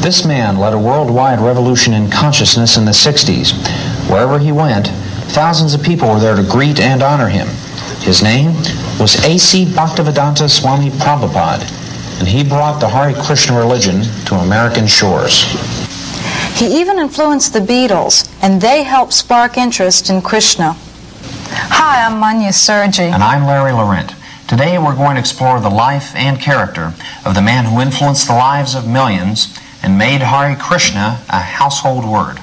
This man led a worldwide revolution in consciousness in the 60s. Wherever he went, thousands of people were there to greet and honor him. His name was A.C. Bhaktivedanta Swami Prabhupada, and he brought the Hare Krishna religion to American shores. He even influenced the Beatles, and they helped spark interest in Krishna. Hi, I'm Manya Sergi. And I'm Larry Laurent. Today we're going to explore the life and character of the man who influenced the lives of millions and made Hare Krishna a household word.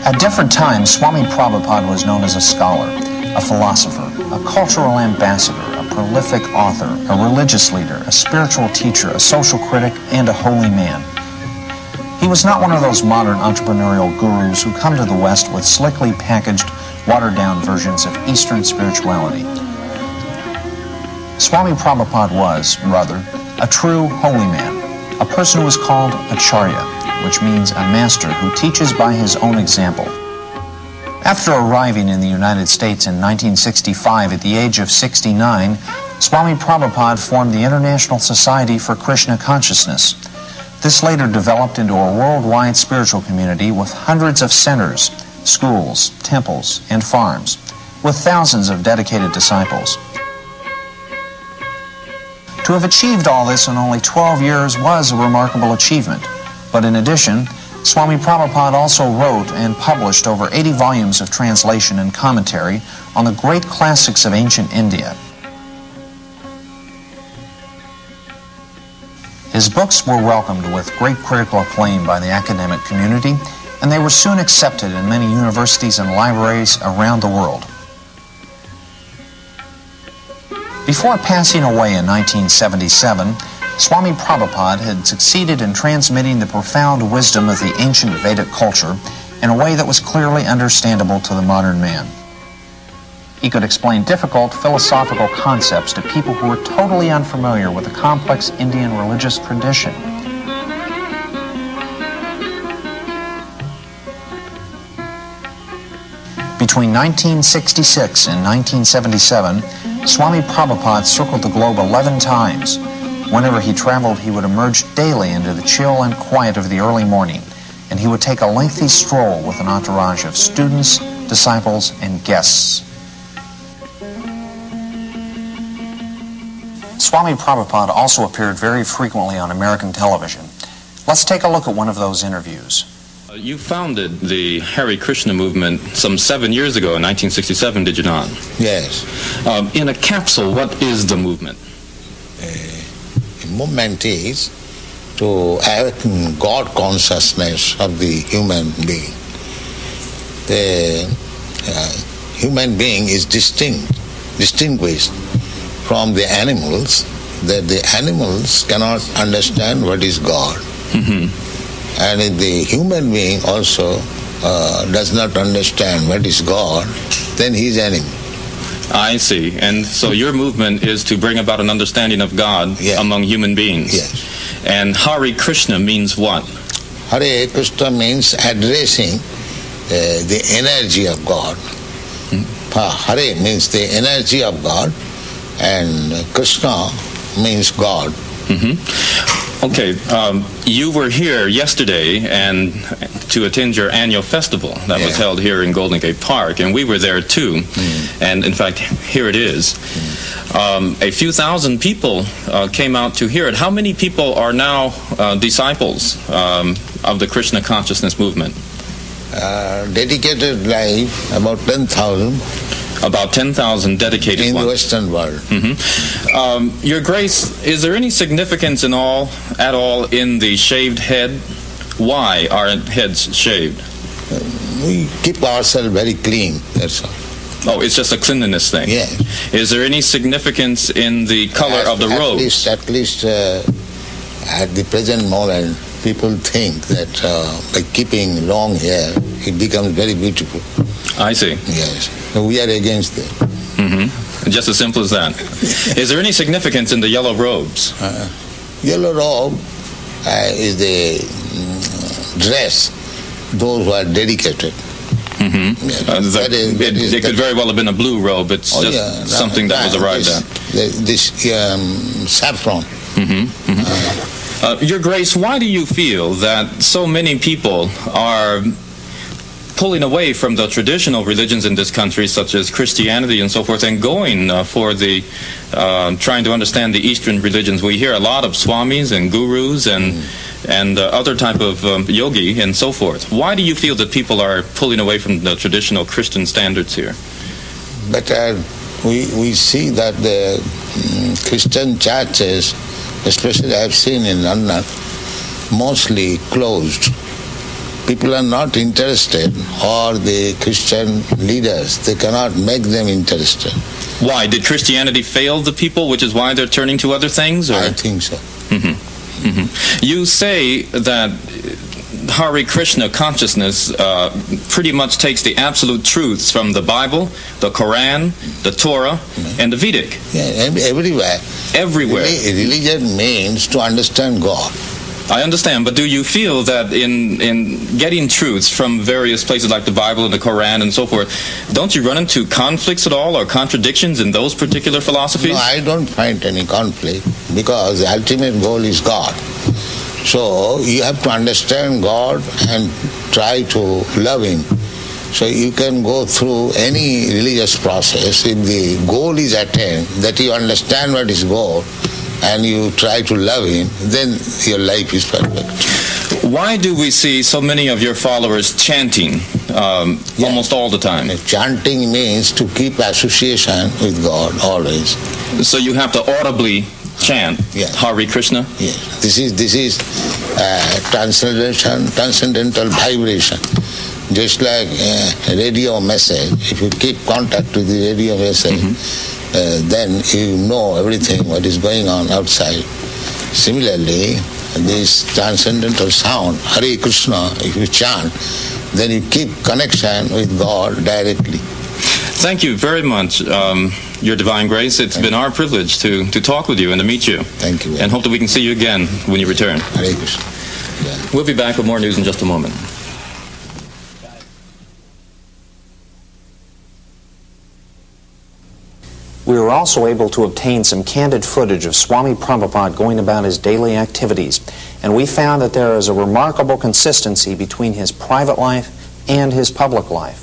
At different times, Swami Prabhupada was known as a scholar, a philosopher, a cultural ambassador, a prolific author, a religious leader, a spiritual teacher, a social critic, and a holy man. He was not one of those modern entrepreneurial gurus who come to the West with slickly packaged, watered-down versions of Eastern spirituality. Swami Prabhupada was, rather, a true holy man, a person who was called Acharya, which means a master who teaches by his own example. After arriving in the United States in 1965 at the age of 69, Swami Prabhupada formed the International Society for Krishna Consciousness. This later developed into a worldwide spiritual community with hundreds of centers, schools, temples, and farms, with thousands of dedicated disciples. To have achieved all this in only 12 years was a remarkable achievement. But in addition, Swami Prabhupada also wrote and published over 80 volumes of translation and commentary on the great classics of ancient India. His books were welcomed with great critical acclaim by the academic community, and they were soon accepted in many universities and libraries around the world. Before passing away in 1977, Swami Prabhupada had succeeded in transmitting the profound wisdom of the ancient Vedic culture in a way that was clearly understandable to the modern man. He could explain difficult philosophical concepts to people who were totally unfamiliar with the complex Indian religious tradition. Between 1966 and 1977, Swami Prabhupada circled the globe 11 times. Whenever he traveled, he would emerge daily into the chill and quiet of the early morning, and he would take a lengthy stroll with an entourage of students, disciples, and guests. Swami Prabhupada also appeared very frequently on American television. Let's take a look at one of those interviews. You founded the Hare Krishna movement some 7 years ago in 1967, did you not? Yes. In a capsule, what is the movement? The movement is to awaken God consciousness of the human being. The human being is distinguished from the animals, that the animals cannot understand what is God. Mm-hmm. And if the human being also does not understand what is God, then he is animal. I see. And so your movement is to bring about an understanding of God among human beings. Yes. And Hare Krishna means what? Hare Krishna means addressing the energy of God. Hare means the energy of God, and Krishna means God. Mm-hmm. Okay, you were here yesterday and to attend your annual festival that was held here in Golden Gate Park, and we were there too. And in fact, here it is. A few thousand people came out to hear it. How many people are now disciples of the Krishna consciousness movement? Dedicated life, about 10,000. About 10,000 dedicated in ones. the Western world. Mm-hmm. Your Grace, is there any significance at all in the shaved head? Why are heads shaved? We keep ourselves very clean, that's all. Oh, it's just a cleanliness thing? Yes. Is there any significance in the color of the robe? At least at the present moment, people think that by keeping long hair, it becomes very beautiful. I see. Yes. So we are against it. Mm-hmm. Just as simple as that. Is there any significance in the yellow robes? Yellow robe is the dress those who are dedicated. Mm-hmm. Yes. It could very well have been a blue robe. It's just something that was arrived at. This saffron. Mm-hmm. Mm-hmm. Your Grace, why do you feel that so many people are pulling away from the traditional religions in this country, such as Christianity and so forth, and going for the trying to understand the Eastern religions? We hear a lot of swamis and gurus and other type of yogi and so forth. Why do you feel that people are pulling away from the traditional Christian standards here? But we see that the Christian churches, especially I have seen in London, mostly closed. People are not interested, or the Christian leaders, they cannot make them interested. Why? Did Christianity fail the people, which is why they're turning to other things? Or? I think so. Mm-hmm. Mm-hmm. You say that Hare Krishna consciousness pretty much takes the absolute truths from the Bible, the Quran, the Torah, and the Vedic. Yeah, everywhere. Everywhere. Religion means to understand God. I understand, but do you feel that in getting truths from various places like the Bible and the Quran and so forth, don't you run into conflicts at all or contradictions in those particular philosophies? No, I don't find any conflict, because the ultimate goal is God. So you have to understand God and try to love Him. So you can go through any religious process. If the goal is attained, that you understand what is goal, and you try to love Him, then your life is perfect. Why do we see so many of your followers chanting almost all the time? Chanting means to keep association with God always. So you have to audibly chant Hare Krishna? Yes. This is transcendental vibration. Just like a radio message, if you keep contact with the radio message, then you know everything what is going on outside. Similarly, this transcendental sound, Hare Krishna, if you chant, then you keep connection with God directly. Thank you very much, Your Divine Grace. It's been our privilege to talk with you and to meet you. Thank you. And hope that we can see you again when you return. Hare Krishna. Yeah. We'll be back with more news in just a moment. We were also able to obtain some candid footage of Swami Prabhupada going about his daily activities, and we found that there is a remarkable consistency between his private life and his public life.